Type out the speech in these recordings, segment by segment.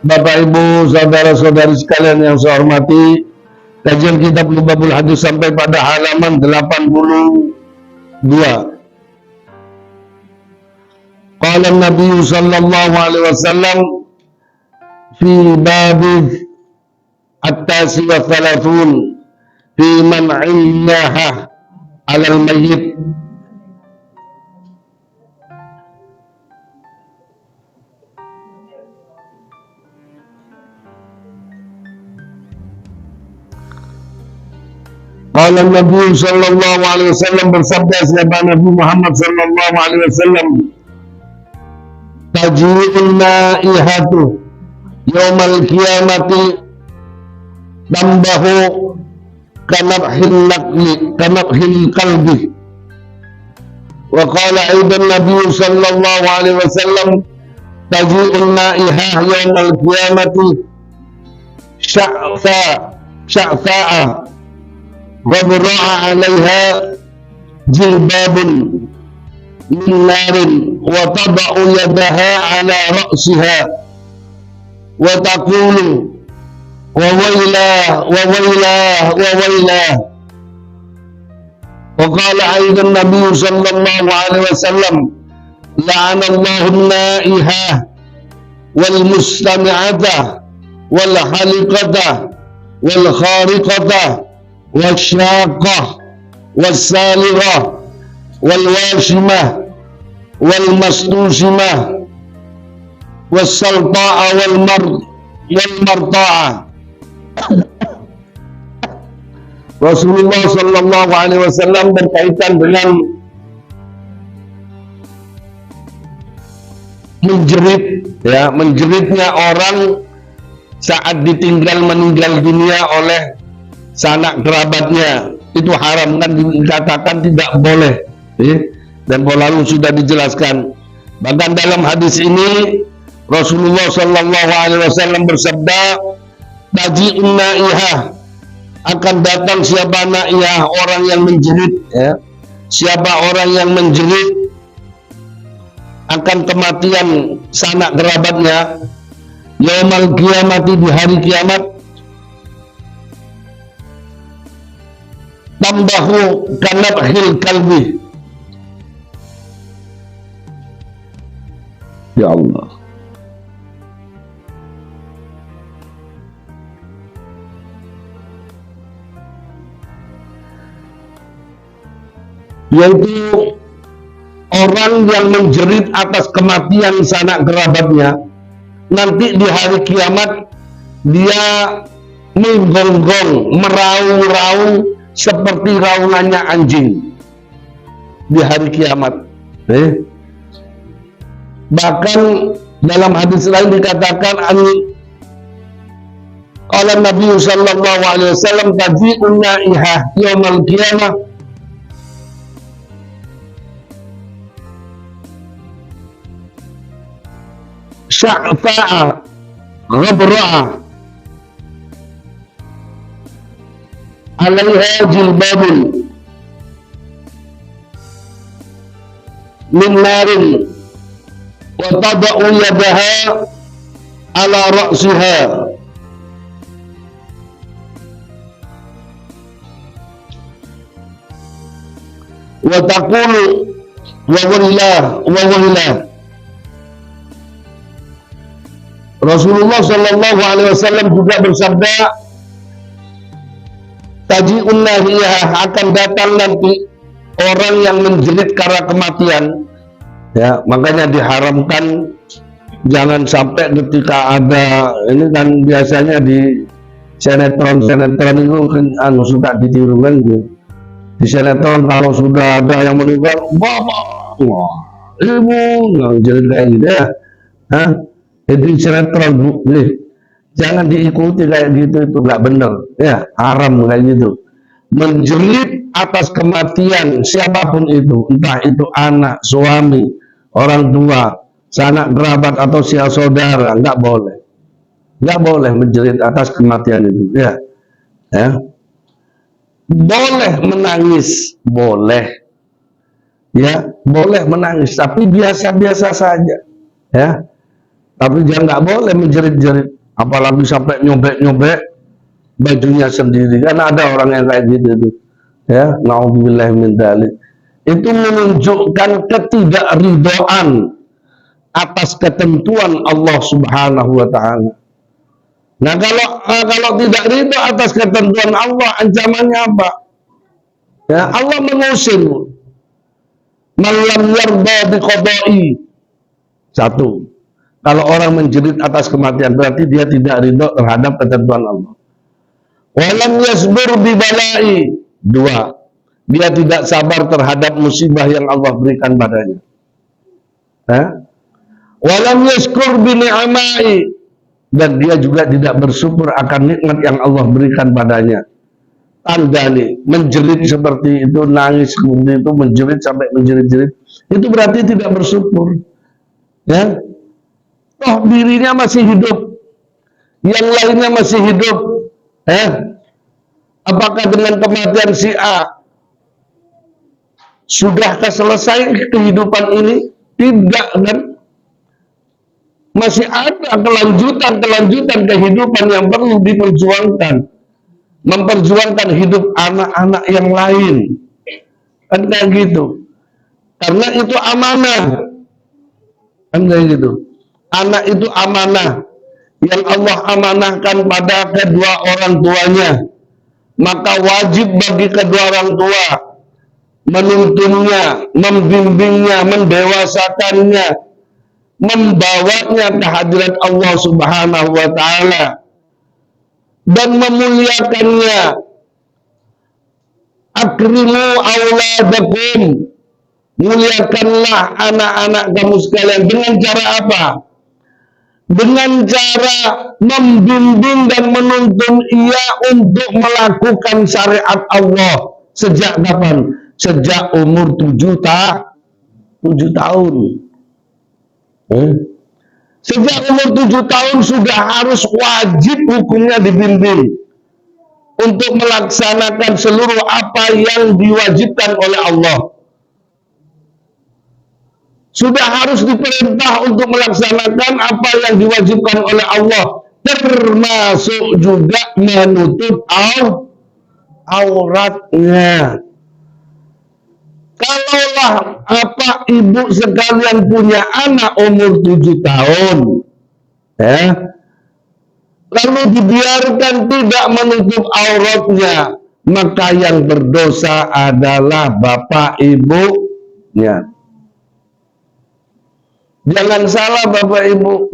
Bapak Ibu, saudara-saudari sekalian yang saya hormati, kajian kitab Lubabul Hadis sampai pada halaman 82. Qala Nabi sallallahu alaihi wasallam fi bab at-tasi wa thalathun fi man 'innaha 'ala al-mayyit. Qala Nabi sallallahu alaihi wasallam, bersabda sahabat Nabi Muhammad sallallahu alaihi wasallam, taji'un naihatu yaumal qiyamati tambahu kanabhil qalbi. Wa qala aidan Nabi sallallahu alaihi wasallam, taji'un naihah yaumal qiyamati sya'fa'a wabra'a 'alaiha jilbabun min narin wa tada'u yadaha 'ala ra'siha wa taqulu wa wailah wa wailah wa wailah. Wa qala aidan Nabi sallallahu alaihi wasallam, la'ana Allahu an-naihah wal mustami'ata wal haliqata wal khariqata والشاقة والسالغة والواشمة والمستوسمة والسلطاء والمرطاعة. Rasulullah Sallallahu Alaihi Wasallam berkaitan dengan menjeritnya orang saat ditinggal meninggal dunia oleh sanak kerabatnya, itu haram, kan dikatakan tidak boleh, dan lalu sudah dijelaskan. Bahkan dalam hadis ini Rasulullah Shallallahu Alaihi Wasallam bersabda, taji'un naihah, akan datang siapa naihah, orang yang menjerit, siapa orang yang menjerit akan kematian sanak kerabatnya, yaumal qiyamati, di hari kiamat, tambahu kanabhil kalbi. Ya Allah, yaitu orang yang menjerit atas kematian sanak kerabatnya, nanti di hari kiamat dia menggonggong, meraung-raung seperti raungannya anjing di hari kiamat. Bahkan dalam hadis lain dikatakan, qala Nabi sallallahu alaihi wasallam, taji'un naihah yaumal qiyamah sya'fa'a ghabra'a 'alaiha jilbabun min narin wa tada'u yadaha 'ala ra'siha wa taqulu wa wailah wa wailah. Rasulullah Shallallahu Alaihi Wasallam juga bersabda, taji'un naihah, akan datang nanti orang yang menjerit karena kematian. Ya, makanya diharamkan, jangan sampai ketika ada, ini kan biasanya di sinetron itu kan suka ditiru kan gitu. Di sinetron kalau sudah ada yang meninggal, bapak, wah, ibu, jerit kayak gitu ya. Itu sinetron, jangan diikuti kayak gitu, itu nggak benar, ya, haram kayak gitu. Menjerit atas kematian siapapun itu, entah itu anak, suami, orang tua, sanak kerabat atau saudara, nggak boleh menjerit atas kematian itu, ya. Boleh menangis, boleh, ya, boleh menangis, tapi biasa-biasa saja, ya. Tapi dia nggak boleh menjerit-jerit, apalagi sampai nyobek-nyobek bajunya sendiri. Kan ada orang yang kayak gitu tuh. Ya, naudzubillah min dzalik. Itu menunjukkan ketidakridhaan atas ketentuan Allah Subhanahu wa taala. Nah, kalau tidak ridho atas ketentuan Allah, ancamannya apa? Ya, Allah mengusir. Man lam yarda biqada'i. Satu. Kalau orang menjerit atas kematian, berarti dia tidak ridho terhadap ketentuan Allah. Walam yasbur bibala'i. Dua. Dia tidak sabar terhadap musibah yang Allah berikan padanya. Walam yaskur bini'amai. Dan dia juga tidak bersyukur akan nikmat yang Allah berikan padanya. Tanda nih, menjerit seperti itu, nangis seperti itu, menjerit sampai menjerit-jerit, itu berarti tidak bersyukur. Ya, toh dirinya masih hidup, yang lainnya masih hidup. Apakah dengan kematian si A sudahkah selesai kehidupan ini? Tidak, kan? Masih ada kelanjutan kehidupan yang perlu diperjuangkan. Memperjuangkan hidup anak-anak yang lain. Kan kayak gitu. Karena itu amanah. Kan kayak gitu. Anak itu amanah yang Allah amanahkan pada kedua orang tuanya. Maka wajib bagi kedua orang tua menuntunnya, membimbingnya, mendewasakannya, membawanya ke hadirat Allah Subhanahu wa taala dan memuliakannya. Akrimu auladakum, muliakanlah anak-anak kamu sekalian. Dengan cara apa? Dengan cara membimbing dan menuntun ia untuk melakukan syariat Allah. Sejak kapan? Sejak umur 7 tahun. Sejak umur 7 tahun sudah harus wajib hukumnya dibimbing untuk melaksanakan seluruh apa yang diwajibkan oleh Allah. Sudah harus diperintah untuk melaksanakan apa yang diwajibkan oleh Allah, termasuk juga menutup auratnya. Kalaulah apa ibu sekalian punya anak umur 7 tahun, lalu dibiarkan tidak menutup auratnya, maka yang berdosa adalah bapak ibunya. Jangan salah bapak ibu,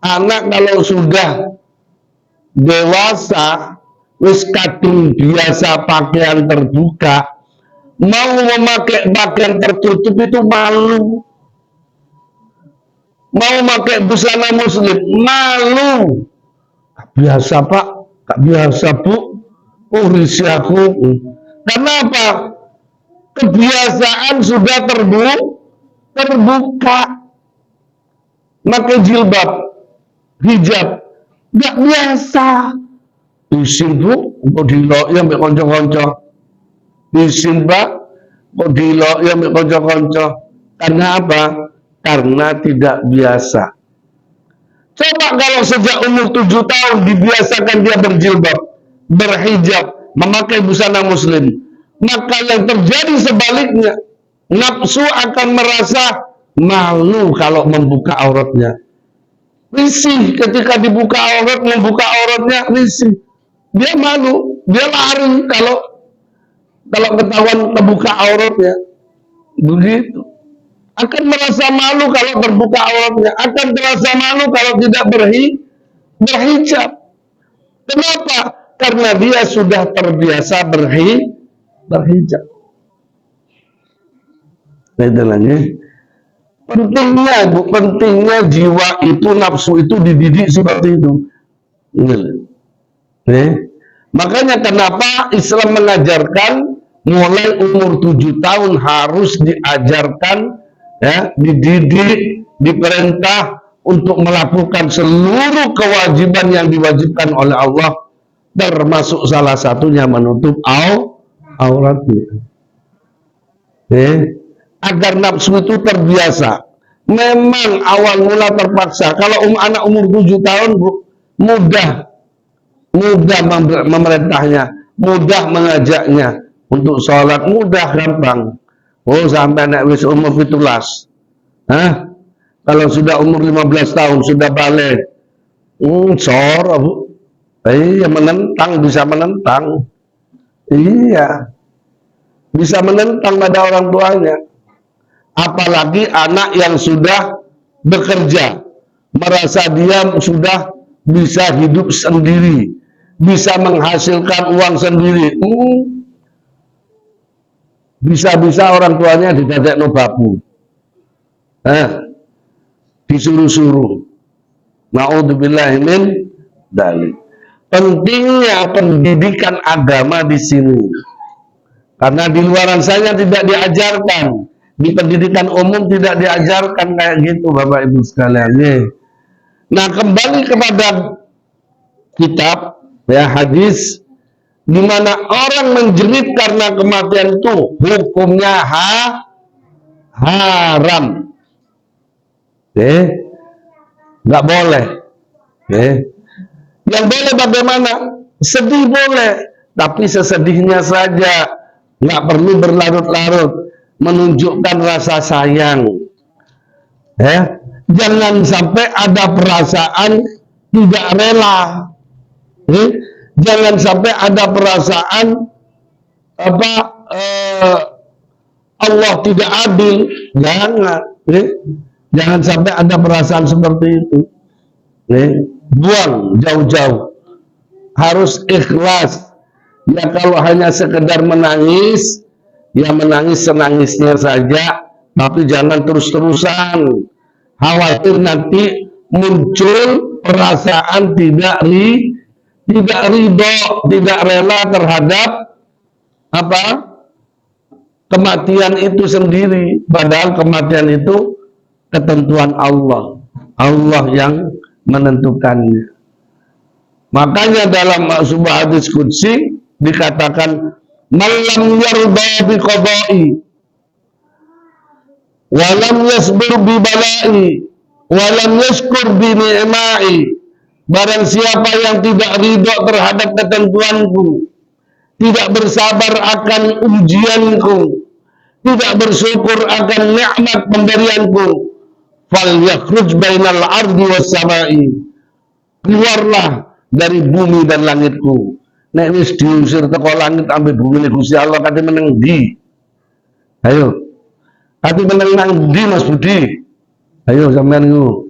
anak kalau sudah dewasa, wis kadung biasa pakaian terbuka, mau memakai pakaian tertutup itu malu. Mau memakai busana muslim, malu. Gak biasa pak, gak biasa bu, risih aku. Kenapa? Kebiasaan sudah terbuka. Pakai jilbab, hijab, gak biasa. Isin bu, kok dilok ya mbak konco-konco. Isin pak, kok dilok ya mbak konco-konco. Karena apa? Karena tidak biasa. Coba kalau sejak umur 7 tahun dibiasakan dia berjilbab, berhijab, memakai busana muslim, maka yang terjadi sebaliknya, nafsu akan merasa malu kalau membuka auratnya. Risih ketika dibuka aurat, membuka auratnya risih. Dia malu, dia lari kalau ketahuan terbuka auratnya. Begitu. Akan merasa malu kalau terbuka auratnya, akan terasa malu kalau tidak berhijab. Kenapa? Karena dia sudah terbiasa berhijab. Itu lagi. Pentingnya jiwa itu, nafsu itu dididik seperti itu. Makanya kenapa Islam mengajarkan mulai umur 7 tahun harus diajarkan, dididik, diperintah untuk melakukan seluruh kewajiban yang diwajibkan oleh Allah, termasuk salah satunya menutup auratnya. Agar nafsu itu terbiasa. memang awal mula terpaksa. Kalau anak umur 7 tahun mudah memerintahnya, mudah mengajaknya untuk sholat, mudah, gampang. Oh, sampai anak wis umur 17. Kalau sudah umur 15 tahun sudah balik, sor, Bu. Iya, menentang, bisa menentang. Iya, bisa menentang pada orang tuanya. Apalagi anak yang sudah bekerja, merasa dia sudah bisa hidup sendiri, bisa menghasilkan uang sendiri. Bisa-bisa orang tuanya didadek no babu. Disuruh-suruh. Na'udzubillahi min dzalik. Pentingnya pendidikan agama di sini. Karena di luaran sana tidak diajarkan. Di pendidikan umum tidak diajarkan kayak gitu, Bapak Ibu sekalian. Nah, kembali kepada kitab, ya, hadis, di mana orang menjerit karena kematian itu hukumnya haram. Nggak boleh. Yang boleh bagaimana? Sedih boleh, tapi sesedihnya saja, nggak perlu berlarut-larut, menunjukkan rasa sayang. Jangan sampai ada perasaan tidak rela. Jangan sampai ada perasaan Allah tidak adil. Jangan sampai ada perasaan seperti itu. Buang jauh-jauh. Harus ikhlas. Ya, kalau hanya sekedar menangis, ya menangis senangisnya saja, tapi jangan terus-terusan. Khawatir nanti muncul perasaan tidak ridho, tidak rela terhadap kematian itu sendiri. Padahal kematian itu ketentuan Allah. Allah yang menentukannya. Makanya dalam sebuah hadis qudsi dikatakan, "Man lam yarda bi qada'i wa lam yasbir bi bala'i wa lam yashkur bi ni'ma'i." Barang siapa yang tidak ridho terhadap ketentuanku, tidak bersabar akan ujianku, tidak bersyukur akan nikmat pemberianku, fal yakhruj bainal ardi was samai. Keluarlah dari bumi dan langitku. Nek wis diusir teko langit ambil bumi Gusti Allah kate meneng ndi? Ayo. Kate meneng nang ndi Mas Budi? Ayo sampean iku.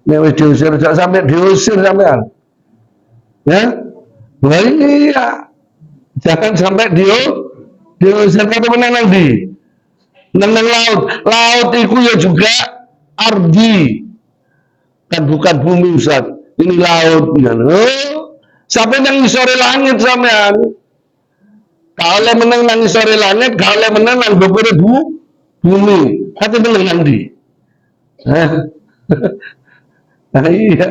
Nek wis diusir sampai diusir sampean. Ya? Wah, iya. Jangan sampai diusir kate meneng nang ndi? Nang laut. Laut iku ya juga ardi. Kan bukan bumi, Ustaz. Ini laut. Sampai nang sore langit sampean. Kalau menang nang sore langit, kalau menang nang dhuwure bumi. Kate menang nang ndi? Iya.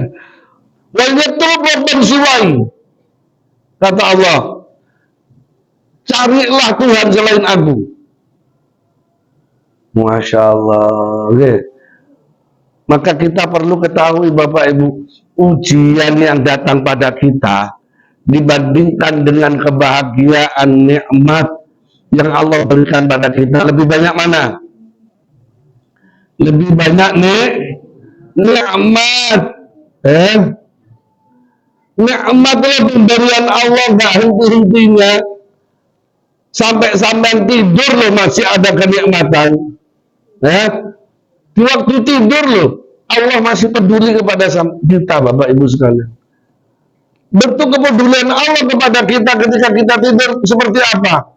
Wa yatlub bersuai. Kata Allah, carilah Tuhan selain aku. Masya Allah. Maka kita perlu ketahui Bapak Ibu, ujian yang datang pada kita dibandingkan dengan kebahagiaan nikmat yang Allah berikan pada kita, lebih banyak mana? Lebih banyak nikmat. Nikmat adalah pemberian Allah, gak henti-hentinya. Sampai tidur loh masih ada kenikmatan. Di waktu tidur loh Allah masih peduli kepada kita, Bapak Ibu sekalian. Bentuk kepedulian Allah kepada kita ketika kita tidur seperti apa?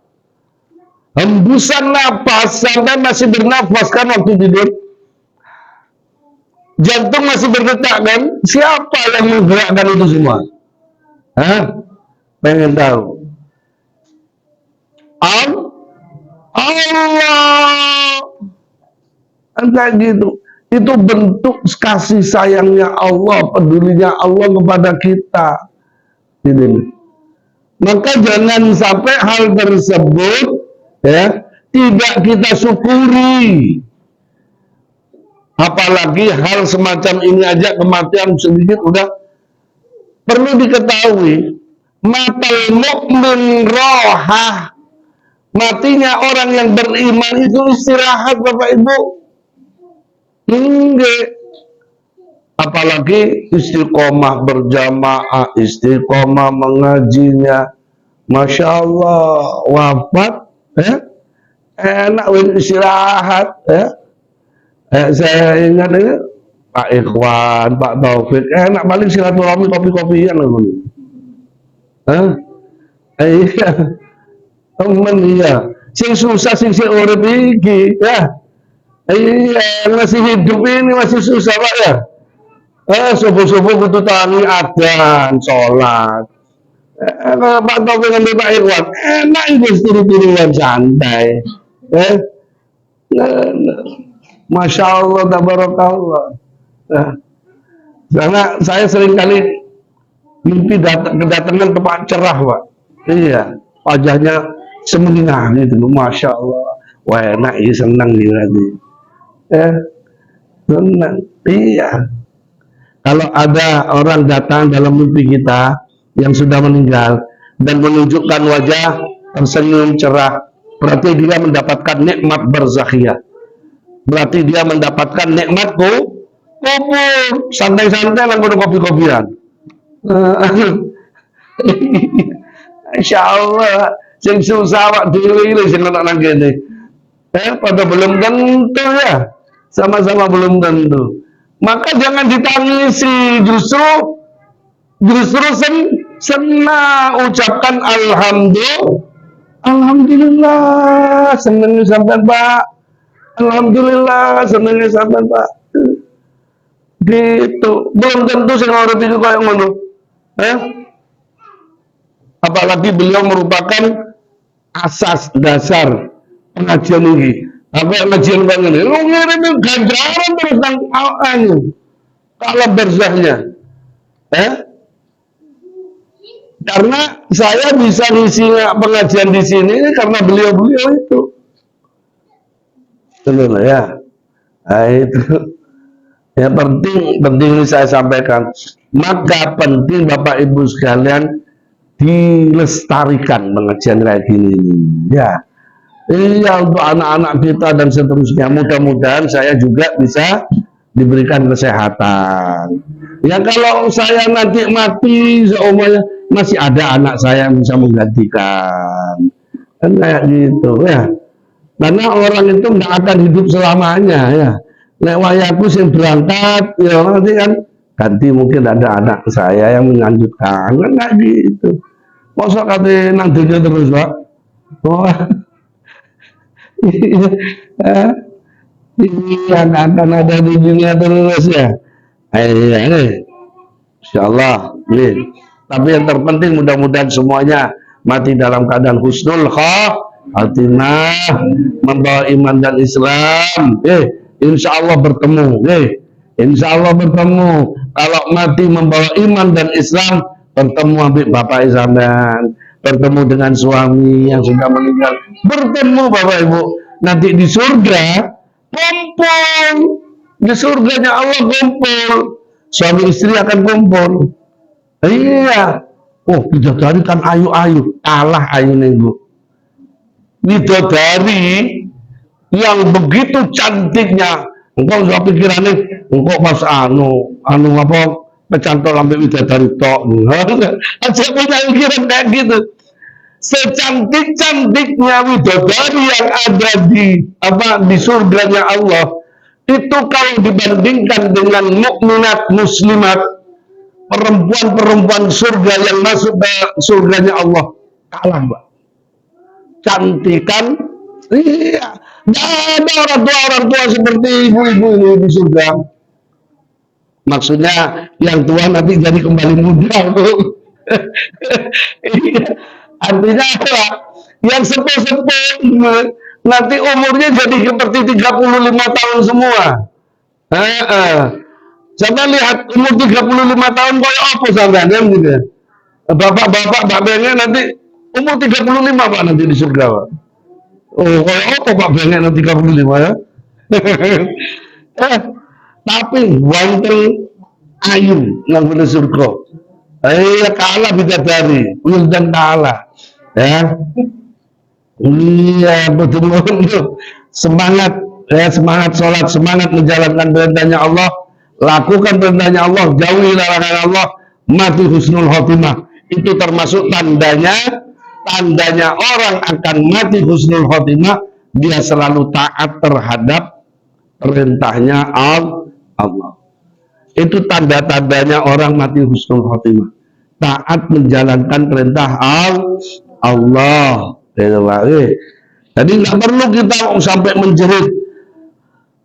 Hembusan napas sampai masih bernafas kan waktu tidur. Jantung masih berdetak kan? Siapa yang menggerakkan itu semua? Pengen tahu? Allah. Kayak gitu. Itu bentuk kasih sayangnya Allah, pedulinya Allah kepada kita. Ini. Maka jangan sampai hal tersebut tidak kita syukuri. Apalagi hal semacam ini aja, kematian sedikit udah. Perlu diketahui, matal mukmin rohah, matinya orang yang beriman itu istirahat, Bapak Ibu. Enggak. Apalagi istiqomah berjamaah, istiqomah mengajinya, Masya Allah, wafat, enak istirahat, saya ingat ini Pak Ikhwan, Pak Taufik, enak paling silaturahmi kopi-kopian loh. Iya, temen iya. Sing susah sing urip iki, ya. Iya, masih hidup ini masih susah Pak ya. Subuh-subuh kudu tangi adzan, sholat. Pak Taufik ngambil Pak Ikhwan, enak itu turu-turuan santai. Masya Allah, tabarakallah. Karena saya sering kali mimpi kedatangan tempat cerah, Pak. Iya, wajahnya semeringah gitu, Masya Allah. Wah enak, iya senang nih nanti. Senang, iya. Kalau ada orang datang dalam mimpi kita yang sudah meninggal dan menunjukkan wajah tersenyum cerah, berarti dia mendapatkan nikmat barzakhiyah. Berarti dia mendapatkan nikmat kubur. Santai-santai lah kudu kopi-kopian. Insya Allah, sing susah wak dulu ini sing anak nang kene. Pada belum tentu ya, sama-sama belum tentu. Maka jangan ditangisi, justru senang, ucapkan alhamdulillah, senang sampai Pak. Alhamdulillah, senangnya sampai Pak. Gitu. Belum tentu sing urip itu kayak ngono. Apalagi beliau merupakan asas dasar pengajian ini. Apa pengajian bang ini? Lu ngirimin ganjaran terus nang kalau berzahnya. Karena saya bisa ngisi pengajian di sini karena beliau-beliau itu. Betul ya. Nah, itu. Ya penting ini saya sampaikan. Maka penting Bapak Ibu sekalian dilestarikan pengajian kayak gini. Ya. Iya, untuk anak-anak kita dan seterusnya. Mudah-mudahan saya juga bisa diberikan kesehatan. Ya kalau saya nanti mati, seumurnya masih ada anak saya yang bisa menggantikan. Kan kayak gitu ya. Karena orang itu nggak akan hidup selamanya ya. Nek wayaku sing berangkat, ya nanti kan ganti mungkin ada anak saya yang melanjutkan. Kan nggak gitu. Masa kata nang dunia terus Pak? Wah. Iya, akan ada di dunia terus ya. Insyaallah. Tapi yang terpenting mudah-mudahan semuanya mati dalam keadaan husnul khatimah, membawa iman dan Islam. Insya Allah bertemu. Insya Allah bertemu. Kalau mati membawa iman dan Islam, bertemu ambil bapak sampean, bertemu dengan suami yang sudah meninggal, bertemu Bapak Ibu nanti di surga, kumpul di surganya Allah, kumpul suami istri akan kumpul. Iya. Oh, bidadari kan ayu-ayu, kalah ayunya Ibu. Bidadari yang begitu cantiknya, engkau nggak pikirannya, engkau pas anu apa pecantol sampai bidadari tok. Saya punya pikiran kayak gitu. Secantik-cantiknya widodari yang ada di surganya Allah itu kalau dibandingkan dengan mukminat muslimat, perempuan-perempuan surga yang masuk ke surganya Allah, kalah Mbak. Cantikan, iya, nggak ada orang tua seperti ibu-ibu ini di surga. Maksudnya yang tua nanti jadi kembali muda, Bu. Artinya apa? Yang sepuh-sepuh nanti umurnya jadi seperti 35 tahun semua. Sampai lihat umur 35 tahun kayak apa sampean kan gitu. Bapak-bapak babenya nanti umur 35 Pak nanti di surga, Pak. Oh, kayak apa Pak Bengek nanti 35 ya? tapi wonten ayu nang gone surga. Kalah bidadari, dan kalah. Ya. Iya, betul betul. Semangat semangat sholat, semangat menjalankan perintahnya Allah, lakukan perintahnya Allah, jauhi larangan Allah, mati husnul khotimah. Itu termasuk tandanya orang akan mati husnul khotimah, dia selalu taat terhadap perintahnya Allah. Itu tanda-tandanya orang mati husnul khotimah, taat menjalankan perintah Allah. Jadi nggak perlu kita sampai menjerit.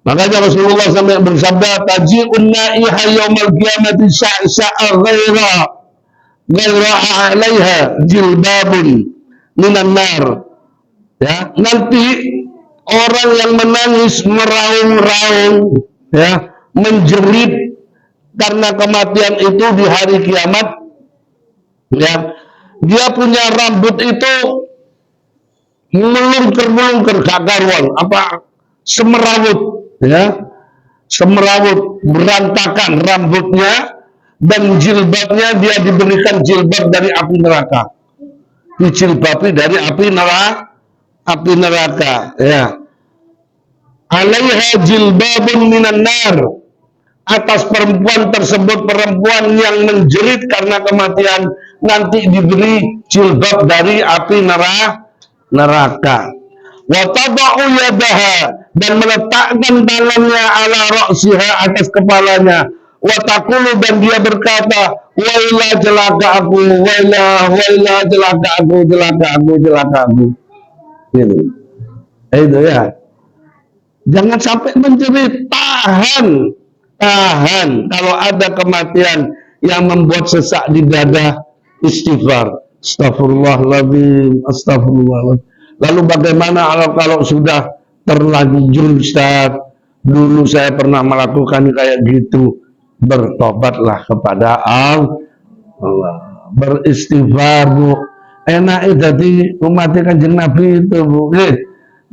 Makanya Rasulullah sampai bersabda, taji'un na'iha yaumal qiyamati sa'sa'a ghaira 'alaiha jilbabun minan nar. Ya, nanti orang yang menangis meraung-raung, ya, menjerit karena kematian itu di hari kiamat, ya, dia punya rambut itu melungker gak karuan, apa semerawut, ya, semerawut, berantakan rambutnya, dan jilbabnya dia diberikan jilbab dari api neraka, dijilbabi dari api neraka, ya. Alaiha jilbabun minan nar, atas perempuan tersebut, perempuan yang menjerit karena kematian, nanti diberi jilbab dari api neraka. Wa tada'u yadaha, dan meletakkan tangannya ala ra'siha, atas kepalanya. Wa taqulu, dan dia berkata, waila celaka aku, waila celaka aku, celaka aku. Gitu. Itu ya. Jangan sampai menjerit, tahan. Kalau ada kematian yang membuat sesak di dada, istighfar. Astagfirullahaladzim, astagfirullahaladzim. Lalu bagaimana kalau sudah terlanjur, Ustaz? Dulu saya pernah melakukan kayak gitu. Bertobatlah kepada Allah. Beristighfar, Bu. Enaknya jadi umat Kanjeng Nabi itu, Bu.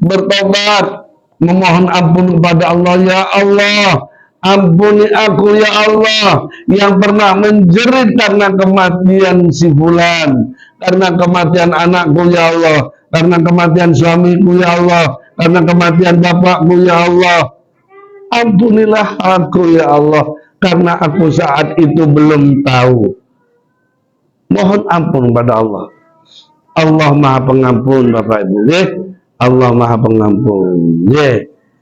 Bertobat, memohon ampun kepada Allah. Ya Allah, ampuni aku ya Allah yang pernah menjerit karena kematian si fulan, karena kematian anakku ya Allah, karena kematian suamiku ya Allah, karena kematian bapakku ya Allah. Ampunilah aku ya Allah, karena aku saat itu belum tahu. Mohon ampun pada Allah. Allah Maha Pengampun, Bapak Ibu. Allah Maha Pengampun.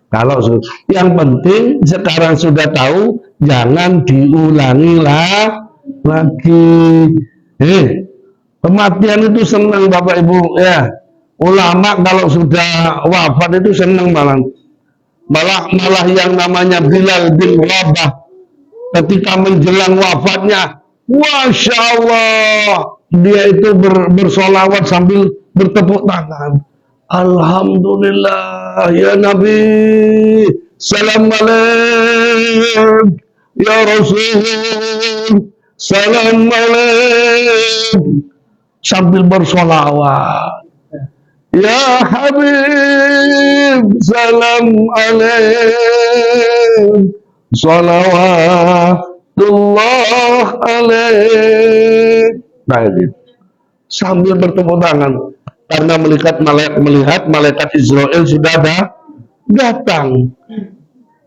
Kalau yang penting sekarang sudah tahu, jangan diulangi lagi. Kematian itu senang, Bapak Ibu, ya. Ulama kalau sudah wafat itu senang malah yang namanya Bilal bin Rabah ketika menjelang wafatnya, Masya Allah, dia itu bersolawat sambil bertepuk tangan. Alhamdulillah ya Nabi, salam alaik ya Rasul, salam alaik, sambil bersolawat. Ya Habib, salam alaik, salawatullah alaik. Nah, ini sambil bertepuk tangan, karena melihat malaikat Israel sudah datang.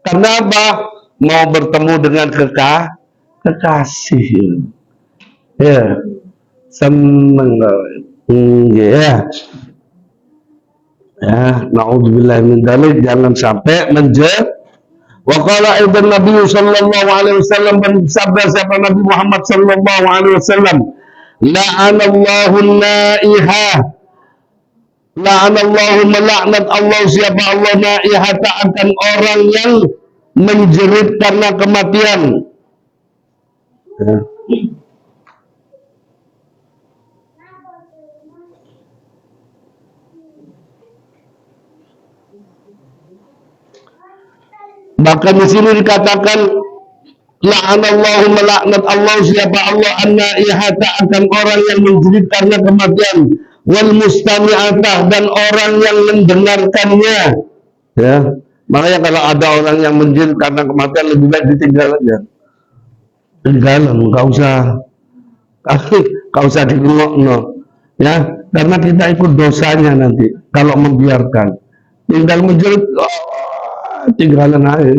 Karena apa? Mau bertemu dengan kekasih. Ya, seneng. Ya. Ya, naudzubillah min dzalik, jangan sampai menjerit. Wa qala aidan Nabi sallallahu alaihi wasallam, dan sabda siapa Nabi Muhammad sallallahu alaihi wasallam, la'anallahu na'iha, la'anallahu, melaknat Allah, siapa Allah, naihata, akan orang yang menjerit karena kematian. Bahkan di sini dikatakan la'anallahu, melaknat Allah, siapa Allah, an-naihata, akan orang yang menjerit karena kematian, wal mustami'atah, dan orang yang mendengarkannya, ya, Makanya kalau ada orang yang menjerit karena kematian, lebih baik ditinggal aja. Tinggalan, nggak usah ditengok, no. Ya, karena kita ikut dosanya nanti kalau membiarkan. Tinggal menjerit, tinggalan aja.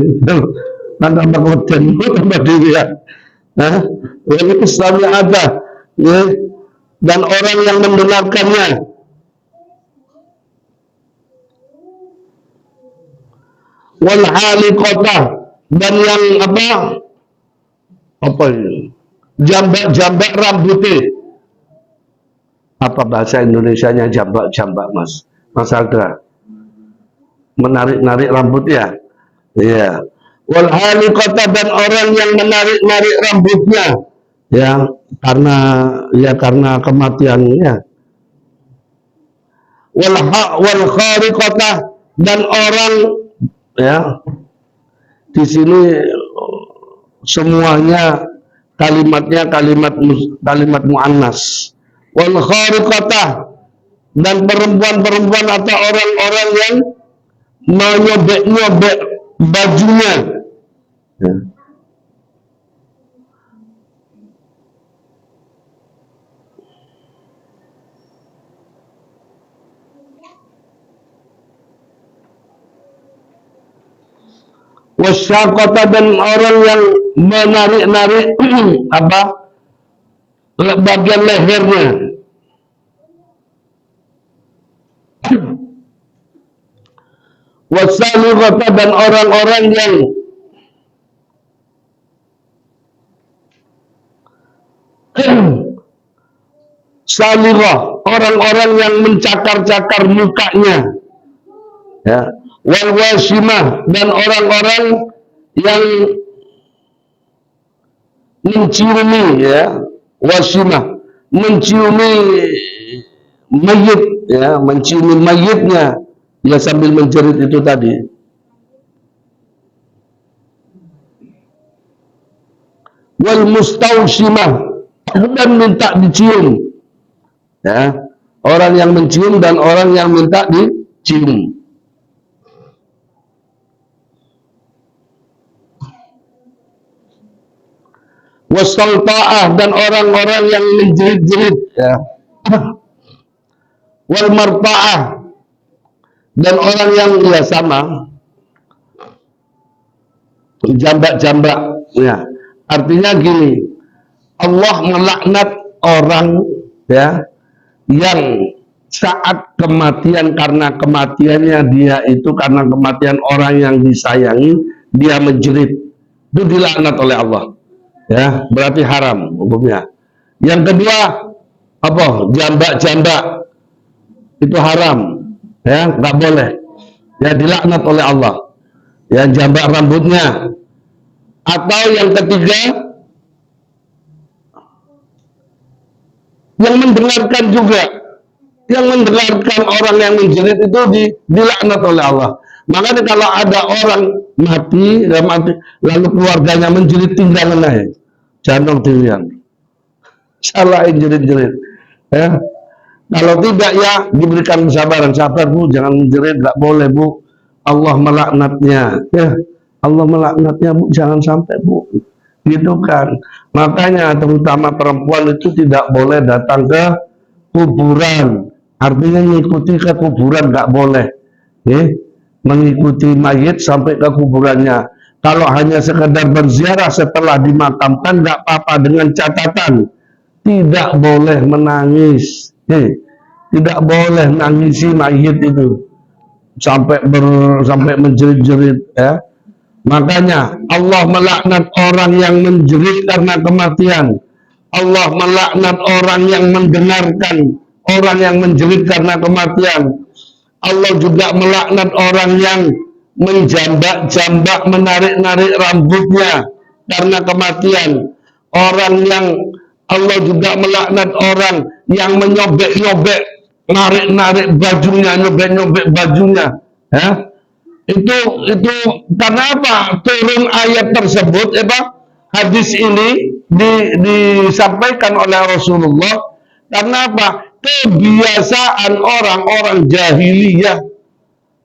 Nanti tambah kemudian, tambah dirian. Nah, ini Islamnya ada, ya. Dan orang yang mendengarkannya. Wal haliqatah, dan yang apa ini? Jambak rambutnya. Apa bahasa Indonesianya jambak, Mas? Mas Alda. Menarik-narik rambutnya. Iya. Wal haliqatah, dan orang yang menarik-narik rambutnya. Ya, karena kematiannya. Wal khariqatah, dan orang, ya, di sini semuanya kalimatnya kalimat muannas. Wal khariqatah, dan perempuan-perempuan atau orang-orang yang menyobek-nyobek bajunya. Ya. Wasyaqata, dan orang yang menarik-narik bagian lehernya. Wasalughata, dan orang-orang yang salughah, orang-orang yang mencakar-cakar mukanya. Ya. Wal wasimah, dan orang-orang yang menciumi, ya, wasimah, menciumi mayit, ya, menciumi mayitnya, ya, sambil menjerit itu tadi. Wal mustausimah, dan minta dicium, ya, orang yang mencium dan orang yang minta dicium. Wasalta'ah, dan orang-orang yang menjerit-jerit, ya. Wal marta'ah, dan orang yang, ya, sama, jambak-jambak, ya. Artinya gini, Allah melaknat orang, ya, yang saat kematian, karena kematiannya dia itu karena kematian orang yang disayangi, dia menjerit, itu dilaknat oleh Allah. Ya, berarti haram hukumnya. Yang kedua, jambak-jambak, itu haram, ya, nggak boleh, ya, dilaknat oleh Allah, ya, jambak rambutnya. Atau yang ketiga, yang mendengarkan juga, yang mendengarkan orang yang menjerit itu dilaknat oleh Allah. Makanya kalau ada orang mati, lalu keluarganya menjerit, tinggalan aja, jangan dirian, salahin jerit-jerit, ya. Kalau tidak, ya, diberikan kesabaran, sabar Bu, jangan menjerit, nggak boleh Bu, Allah melaknatnya, ya, Allah melaknatnya Bu, jangan sampai Bu, gitu kan. Makanya terutama perempuan itu tidak boleh datang ke kuburan, artinya mengikuti ke kuburan nggak boleh, ya. Mengikuti mayit sampai ke kuburannya. Kalau hanya sekedar berziarah setelah dimakamkan nggak apa-apa, dengan catatan tidak boleh menangis, tidak boleh nangisi mayit itu sampai menjerit-jerit, ya. Makanya Allah melaknat orang yang menjerit karena kematian. Allah melaknat orang yang mendengarkan orang yang menjerit karena kematian. Allah juga melaknat orang yang menjambak-jambak, menarik-narik rambutnya karena kematian. Orang yang Allah juga melaknat orang yang menyobek-nyobek, narik-narik bajunya, nyobek-nyobek bajunya, ya. Itu karena apa? Turun ayat tersebut, hadis ini disampaikan oleh Rasulullah karena apa? Kebiasaan orang-orang jahiliyah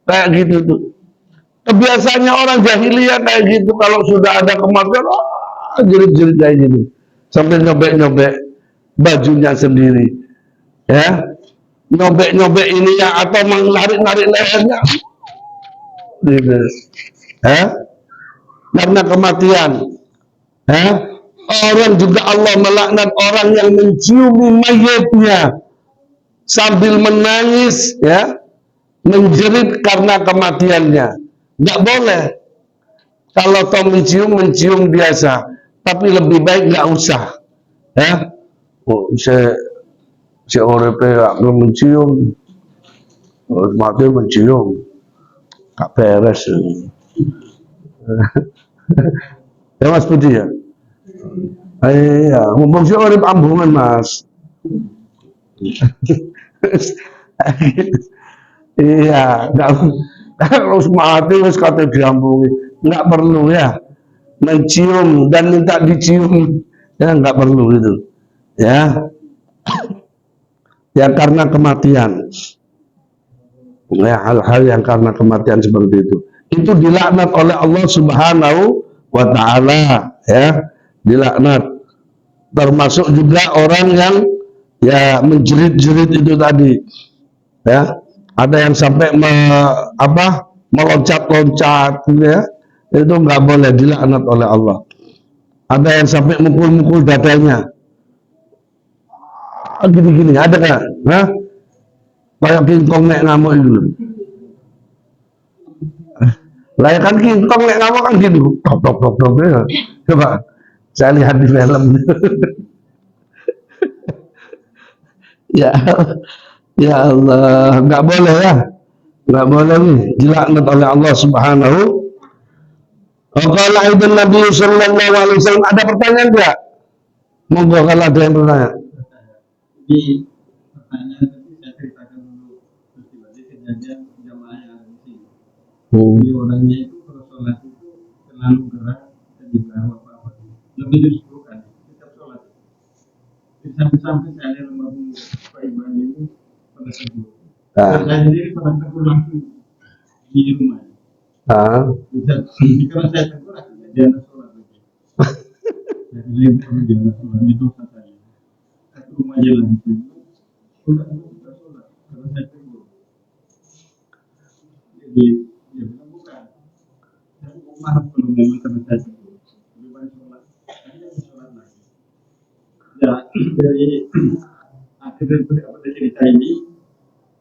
kayak gitu tuh. Kebiasaannya orang jahiliyah kayak gitu, kalau sudah ada kematian, jerit-jerit kayak gitu, sampai nyobek-nyobek bajunya sendiri, ya, nyobek-nyobek ininya atau menarik-narik lehernya, gitu, ya, karena kematian, ya. Orang juga Allah melaknat orang yang menciumi mayatnya sambil menangis, ya, menjerit karena kematiannya. Nggak boleh. Kalau kau mencium biasa, tapi lebih baik nggak usah, ya. Oh, si orang aku mencium, mati mencium, gak beres. Ya Mas Budi ya. Iya, mumpung si orang ambungan Mas. Iya, nggak harus mati harus kata diambungi, nggak perlu ya. Mencium dan minta dicium, ya nggak perlu gitu, ya. Ya karena kematian, ya hal-hal yang karena kematian seperti itu dilaknat oleh Allah Subhanahu wa Ta'ala, ya, dilaknat. Termasuk juga orang yang ya menjerit-jerit itu tadi, ya. Ada yang sampai meloncat-loncat, ya, itu nggak boleh, dilaknat oleh Allah. Ada yang sampai mukul-mukul dadanya, gini-gini, ada nggak? Nah, kayak kingkong nek ngamuk itu. Lah ya kan kingkong nek ngamuk kan gitu, tok tok tok tok, ya. Coba saya lihat di film. Ya, ya Allah, nggak boleh ya, nggak boleh nih, dilaknat oleh Allah Subhanahu. Qala ibn Nabi sallallahu alaihi wasallam, ada pertanyaan enggak? Monggo kalau ada yang bertanya. Di pertanyaan tadi saya ceritakan dulu peristiwa kejadian jamaah yang ada di sini. Jadi orangnya itu kalau sholat itu terlalu gerak dan juga apa-apa lebih dari 10 kali setiap sholat. Jadi sampai-sampai saya lihat lembaga Pak Iban ini pada tegur. Dan saya sendiri pada tegur langsung di rumah. Jadi kalau saya tegur akhirnya dia anak sholat lagi. Jadi dia anak sholat itu saya. Satu rumah aja lagi. Sudah sholat karena saya tegur. Jadi dia bilang bukan. Saya mau marah kalau memang karena saya tegur. Lebih baik sholat. Akhirnya sholat lagi. Ya dari akhir dari cerita ini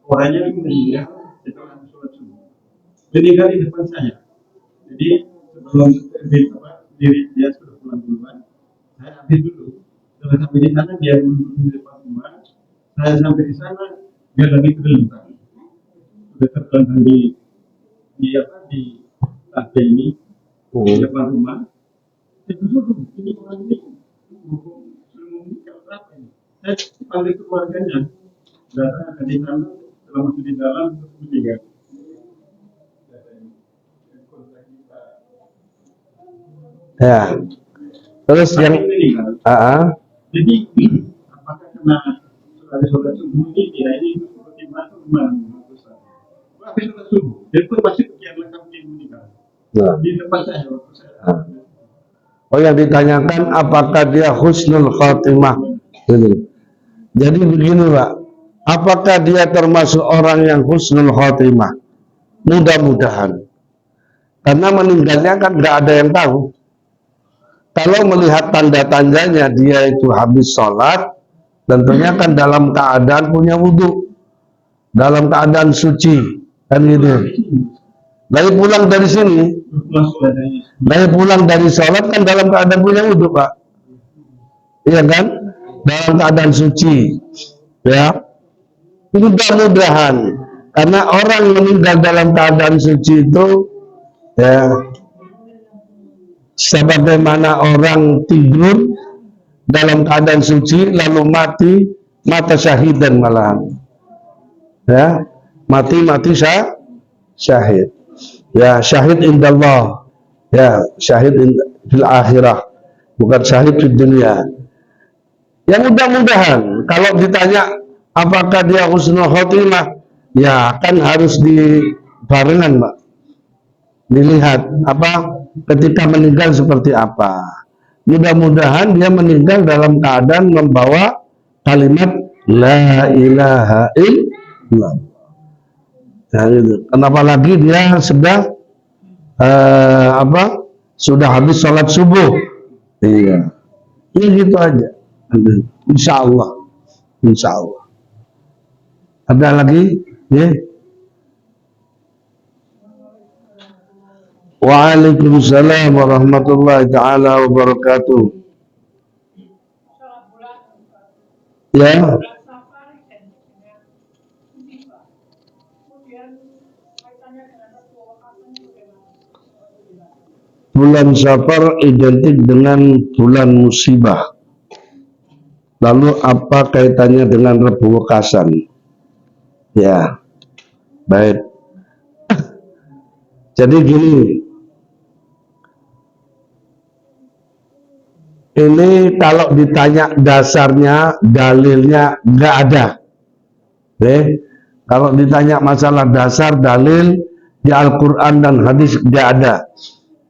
orangnya meninggal setelah sholat subuh. Meninggal di depan saya. Jadi sebelum diri dia sudah pulang duluan, saya ambil dulu. Setelah sampai di sana dia duduk di depan rumah. Saya sampai di sana dia lagi terlentang. Sudah terlentang di lantai ini di depan rumah. Saya duduk ini orang ini sudah meninggal berapa ini? Saya panggil keluarganya. Datang ke di sana, setelah masuk di dalam terus meninggal. Ya. Terus yang jadi apakah karena sholat subuh ini dia ini seperti masuk rumah habis sholat subuh dia pun masih sekian lengkap dia meninggal di tempat saya waktu saya. Oh, yang ditanyakan apakah dia husnul khatimah gitu. Jadi begini Pak, apakah dia termasuk orang yang husnul khatimah? Mudah-mudahan, karena meninggalnya kan nggak ada yang tahu. Kalau melihat tanda-tandanya dia itu habis sholat, tentunya kan dalam keadaan punya wudhu, dalam keadaan suci, kan gitu. Dari pulang dari sini, dari pulang dari sholat kan dalam keadaan punya wudhu Pak, iya kan? Dalam keadaan suci, ya. Mudah-mudahan, karena orang meninggal dalam keadaan suci itu, ya, sebagaimana orang tidur dalam keadaan suci lalu mati syahidan malahan, ya, mati syahid, ya, syahid indallah, ya, syahid fil akhirah, bukan syahid di dunia. Ya mudah-mudahan kalau ditanya apakah dia husnul khotimah, ya kan harus dibarengan Pak, dilihat apa ketika meninggal seperti apa. Mudah-mudahan dia meninggal dalam keadaan membawa kalimat la ilaha illallah. Nah, gitu. Kenapa lagi dia sudah habis sholat subuh. Iya. Ya gitu aja. Insya Allah. Insya Allah. Ada lagi? Ya. Waalaikumsalam warahmatullahi taala wabarakatuh. Ya. Bulan Safar identik dengan bulan musibah. Lalu apa kaitannya dengan Rebu Wekasan? Ya, baik. Jadi gini, ini kalau ditanya dasarnya, dalilnya nggak ada. Kalau ditanya masalah dasar, dalil di Al-Quran dan hadis nggak ada.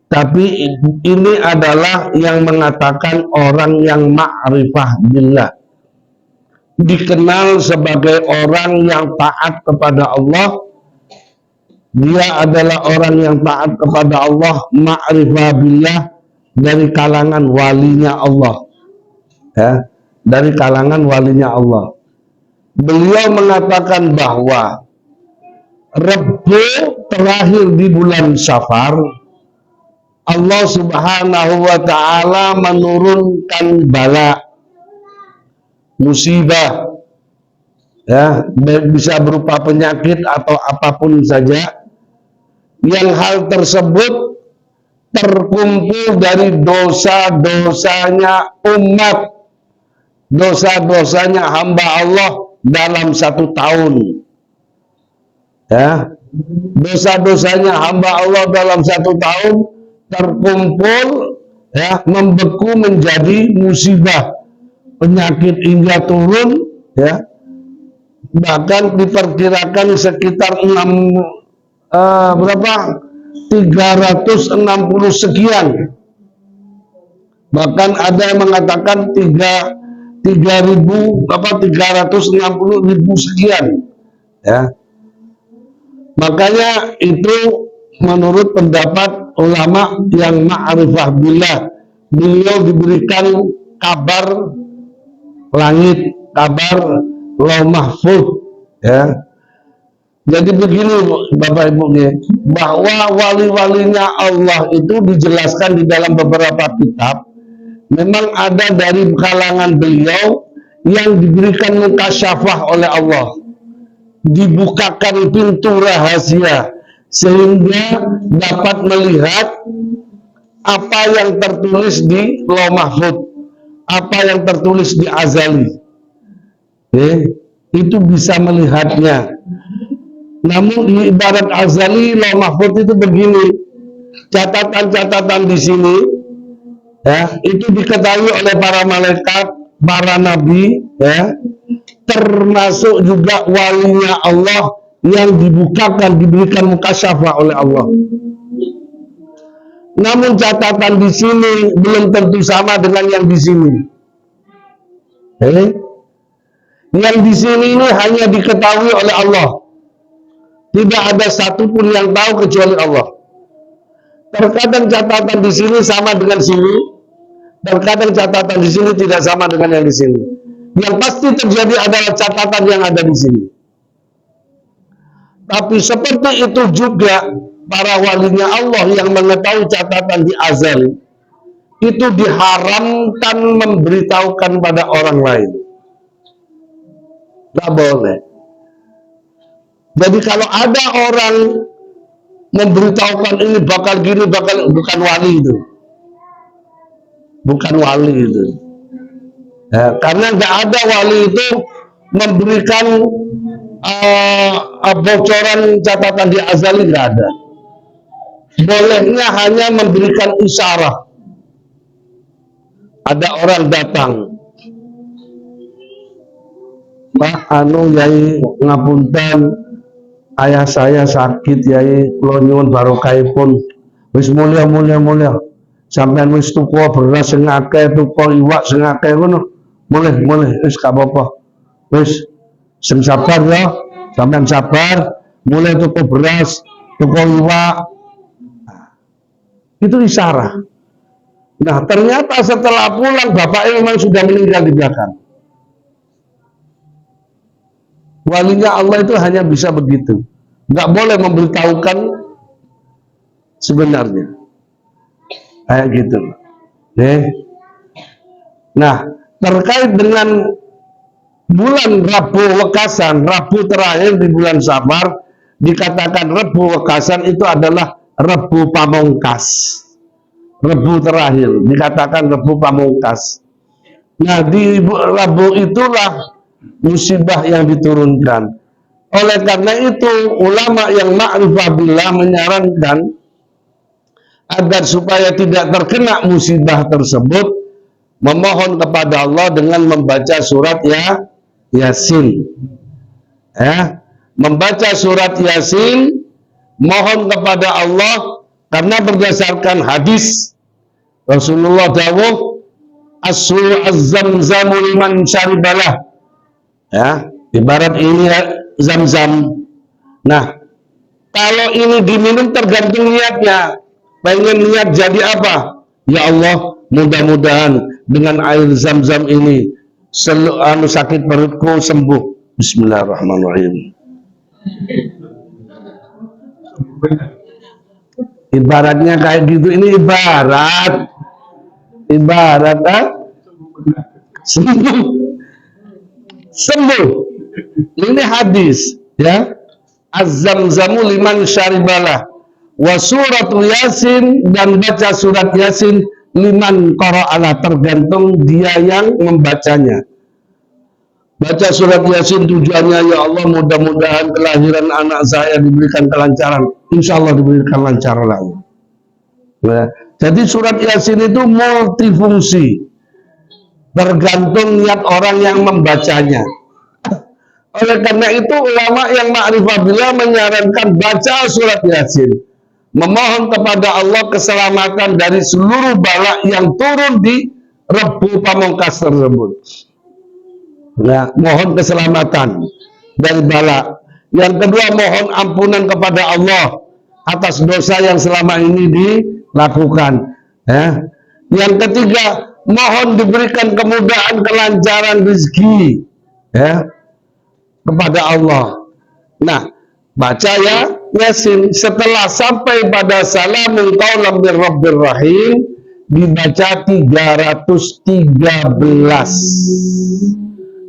Tapi ini adalah yang mengatakan orang yang ma'rifah billah, dikenal sebagai orang yang taat kepada Allah. Dia adalah orang yang taat kepada Allah, ma'rifah billah, dari kalangan walinya Allah, ya, dari kalangan walinya Allah. Beliau mengatakan bahwa Rebu terakhir di bulan Safar, Allah Subhanahu wa ta'ala menurunkan bala, musibah, ya, bisa berupa penyakit atau apapun saja, yang hal tersebut terkumpul dari dosa-dosanya umat, dosa-dosanya hamba Allah dalam 1 tahun, ya, dosa-dosanya hamba Allah dalam 1 tahun terkumpul, ya, membeku menjadi musibah, penyakit hingga turun, ya, bahkan diperkirakan sekitar 360 sekian, bahkan ada yang mengatakan 360.000 sekian, ya. Makanya itu menurut pendapat ulama yang ma'rifah billah, beliau diberikan kabar langit, kabar lauh mahfuz, ya. Jadi begini Bapak Ibu, bahwa wali-walinya Allah itu dijelaskan di dalam beberapa kitab. Memang ada dari kalangan beliau yang diberikan mukasyafah oleh Allah, dibukakan pintu rahasia sehingga dapat melihat apa yang tertulis di lauh mahfuz, apa yang tertulis di azali, itu bisa melihatnya. Namun di ibarat azali, lauh mahfuz itu begini, catatan-catatan di sini, ya, itu diketahui oleh para malaikat, para nabi, ya, termasuk juga walinya Allah yang dibukakan, diberikan mukasyafah oleh Allah. Namun catatan di sini belum tentu sama dengan yang di sini. Yang di sini ini hanya diketahui oleh Allah. Tidak ada satupun yang tahu kecuali Allah. Terkadang catatan di sini sama dengan sini, terkadang catatan di sini tidak sama dengan yang di sini. Yang pasti terjadi adalah catatan yang ada di sini. Tapi seperti itu juga para walinya Allah yang mengetahui catatan di azal, itu diharamkan memberitahukan pada orang lain. Tidak boleh. Jadi kalau ada orang memberitahukan ini bakal gini, bukan wali itu. Bukan wali itu. Ya, karena nggak ada wali itu memberikan bocoran catatan di azali, nggak ada. Bolehnya hanya memberikan isyarat. Ada orang datang, Pak Yai ngapunten, ayah saya sakit Yai, kula nyuwun barokahipun Wis mulia. Sampean wis tuku beras sing akeh, tuku iwak sing akeh ngono. Mulih wis gak apa-apa. Wis sing sabar ya. Sampean sabar, mulai tuku beras, tuku iwak. Itu isyarah. Nah, ternyata setelah pulang bapaknya memang sudah meninggal di belakang. Walinya Allah itu hanya bisa begitu. Nggak boleh memberitahukan sebenarnya. Kayak gitu. Nah, terkait dengan bulan Rabu Wekasan, Rabu terakhir di bulan Safar, dikatakan Rabu Wekasan itu adalah Rabu Pamungkas. Rabu terakhir dikatakan Rabu Pamungkas. Nah, di Rabu itulah musibah yang diturunkan. Oleh karena itu, ulama yang ma'rifah billah menyarankan agar supaya tidak terkena musibah tersebut, memohon kepada Allah dengan membaca surat Yasin. Membaca surat Yasin, mohon kepada Allah, karena berdasarkan hadis Rasulullah dawuh, az-zamzamu liman syaribalah. Ibarat ini zam-zam. Nah, kalau ini diminum tergantung niatnya. Pengen niat jadi apa? Ya Allah, mudah-mudahan dengan air zam-zam ini sakit perutku sembuh. Bismillahirrahmanirrahim. Ibaratnya kayak gitu. Ini ibarat sembuh. Ini hadis ya. Az-zamzamu liman syaribalah wa suratul Yasin, dan baca surat Yasin liman qara'ala, tergantung dia yang membacanya. Baca surat Yasin tujuannya, ya Allah, mudah-mudahan kelahiran anak saya diberikan kelancaran. Insya Allah diberikan lancaran lagi. Nah, jadi surat Yasin itu multifungsi, tergantung niat orang yang membacanya. Oleh karena itu, ulama yang ma'rifah billah menyarankan baca surat Yasin, memohon kepada Allah keselamatan dari seluruh bala yang turun di Rabu Pamungkas tersebut. Nah, mohon keselamatan dari bala. Yang kedua, mohon ampunan kepada Allah atas dosa yang selama ini dilakukan. Yang ketiga, mohon diberikan kemudahan, kelancaran rezeki kepada Allah. Nah, baca ya Yasin. Setelah sampai pada salamun qaulam mir rabbir rahim, dibaca 313.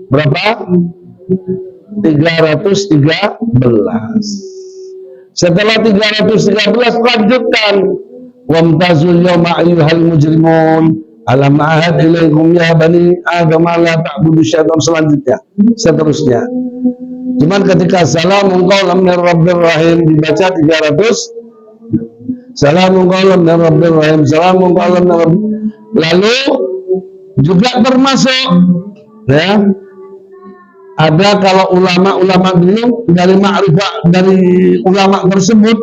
Berapa? 313. Setelah 313 lanjutkan, wamtazul yawma ayyuhal mujrimun alam ahad ilaikum ya bani adam la ta'budu syaitan, seterusnya. Cuman ketika salamun qaulam mir rabbir rahim dibaca 300. Salamun qaulam mir rabbir rahim, salamun qaulam mir rabbir. Lalu juga termasuk ada, kalau ulama dulu dari ma'rifah dari ulama tersebut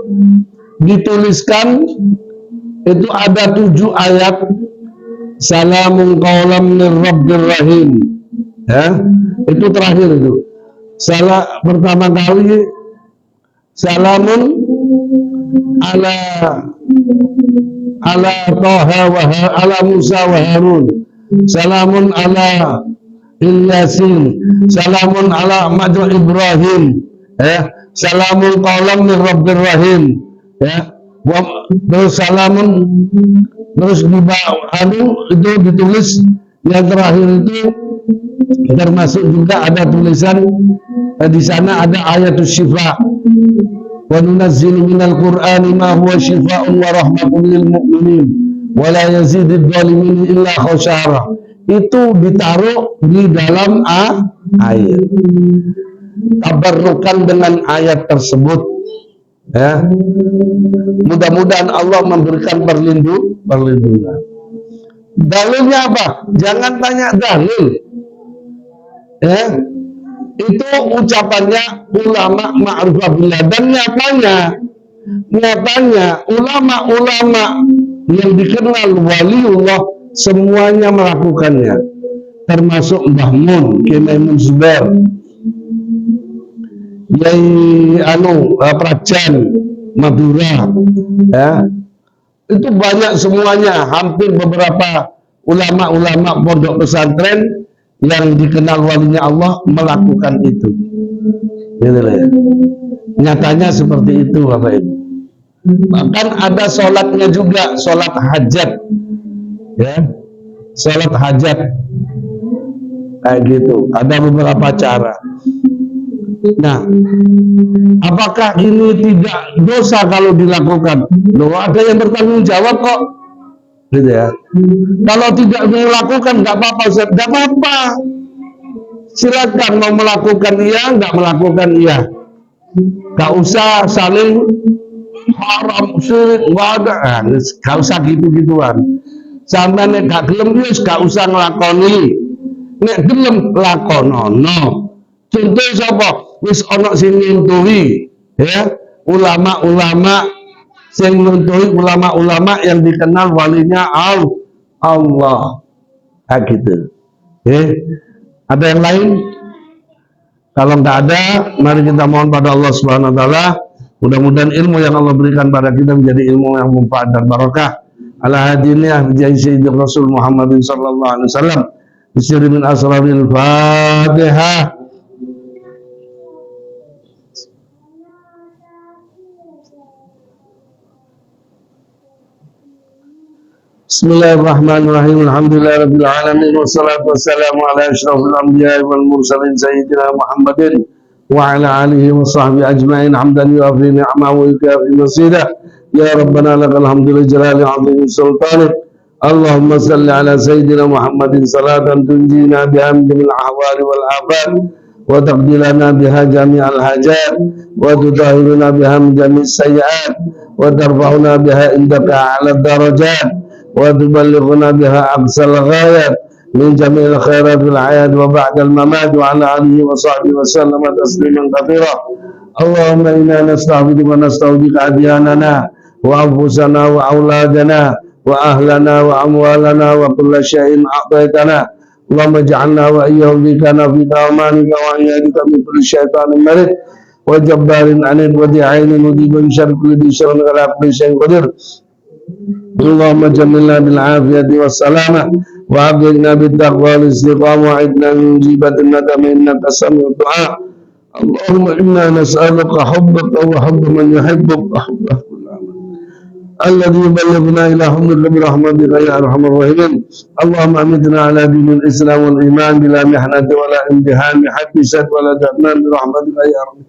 dituliskan itu ada 7 ayat salamun qaulam mir rabbir rahim. Itu terakhir itu. Pertama kali salamun ala Toha wa ala Musa wa Harun, salamun ala Yasin, salamun ala Madu Ibrahim, salamun qaulam mir rabbir rahim, terus salamun, terus di bawah itu ditulis yang terakhir itu termasuk juga ada tulisan di sana ada ayatul syifa, wa nunazzilu minal qur'ani ma huwa syifaa'un wa rahmatun lil mu'minin wa la yazidud dhalimin illa khasara. Itu ditaruh di dalam ayat, tabarrukan dengan ayat tersebut. Mudah-mudahan Allah memberikan perlindungan. Dalilnya apa? Jangan tanya dalil. Itu ucapannya ulama ma'rifah billah, dan nyatanya Nyatanya ulama-ulama yang dikenal waliullah semuanya melakukannya, termasuk Mbah Mun, Kiai Maimun Zubair, Yai Prajan Madura, ya. Itu banyak semuanya, hampir beberapa ulama-ulama pondok pesantren yang dikenal walinya Allah melakukan itu. Gitu ya. Nyatanya seperti itu Bapak Ibu. Bahkan ada sholatnya juga, sholat hajat, ya, sholat hajat kayak gitu. Ada beberapa cara. Nah, apakah ini tidak dosa kalau dilakukan? Loh, ada yang bertanggung jawab kok, gitu ya. Kalau tidak melakukan nggak apa-apa, nggak apa-apa. Silakan mau melakukan iya, nggak melakukan iya. Nggak usah saling haram syirik, nggak ada. Nggak usah gitu-gituan. Sampai nek gak gelem wis gak usah nglakoni. Nek gelem lakonono. Contoh sapa? Wis ana sing nyentuhi, ya, ulama-ulama sing nyentuhi ulama-ulama yang dikenal walinya Allah. Gitu. Ada yang lain? Kalau nggak ada, mari kita mohon pada Allah Subhanahu wa taala, mudah-mudahan ilmu yang Allah berikan pada kita menjadi ilmu yang manfaat dan barakah. Ala hadiniyah bijai Sayyidina Rasul Muhammadin sallallahu alaihi wasallam. Bismillah min asraril Fatihah. Bismillahirrahmanirrahim. Alhamdulillahirabbil alamin wassalatu wassalamu ala asyrafil anbiya'i wal mursalin sayyidina Muhammadin wa ala alihi wa sahbihi ajma'in hamdan yu'afi ni'amahu wa yukafi masidah. Ya Rabbana lakal hamdu li jalali 'azimi sultanik. Allahumma salli ala sayyidina Muhammadin salatan tunjina biha min jamil ahwali wal afat wa taqdilana biha jami'al hajat wa tutahhiruna biha min jami'is sayyi'at wa tarfa'una biha indaka 'ala darajat وتبلغنا بها أقصى الغايات من جميع الخيرات في الحياة وبعد الممات وعلى آله وصحبه وسلم تسليما كثيرا. اللهم إنا نستعبدك ونستودعك أدياننا وأنفسنا وأولادنا وأهلنا وأموالنا وكل شيء أعطيتنا. اللهم اجعلنا وإياهم بك نفيك أمانك وعيادك من كل شيطان مريض وجبار عنيد وذي عين مذيب شر كل ذي شر على كل شيء قدير. اللهم جملنا بالعافية والسلامة وأبلغنا بالتقوى والاستقامة وعدنا من جيبة الندم إنك سميع الدعاء. اللهم إنا نسألك حبك وحب من يحبك وحبه الذي يبلغنا إلى حمدك برحمتك يا أرحم الراحمين. اللهم أمتنا على دين الإسلام والإيمان بلا محنة ولا امتحان بحق شد ولا جنان برحمتك يا أرحم.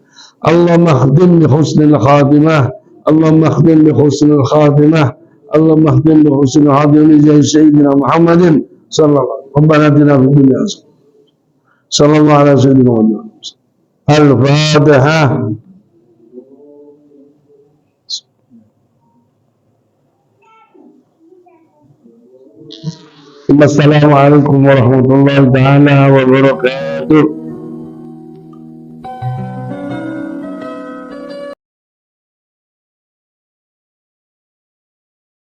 اللهم اختم بحسن الخاتمة. اللهم اختم بحسن الخاتمة. اللهم اختم بحسن الخاتمة لجاه سيدنا محمد صلى الله عليه وسلم. ربنا آتنا في الدنيا حسنة. صلى الله على سيدنا محمد. الفاتحة. Assalamualaikum warahmatullahi taala wabarakatuh.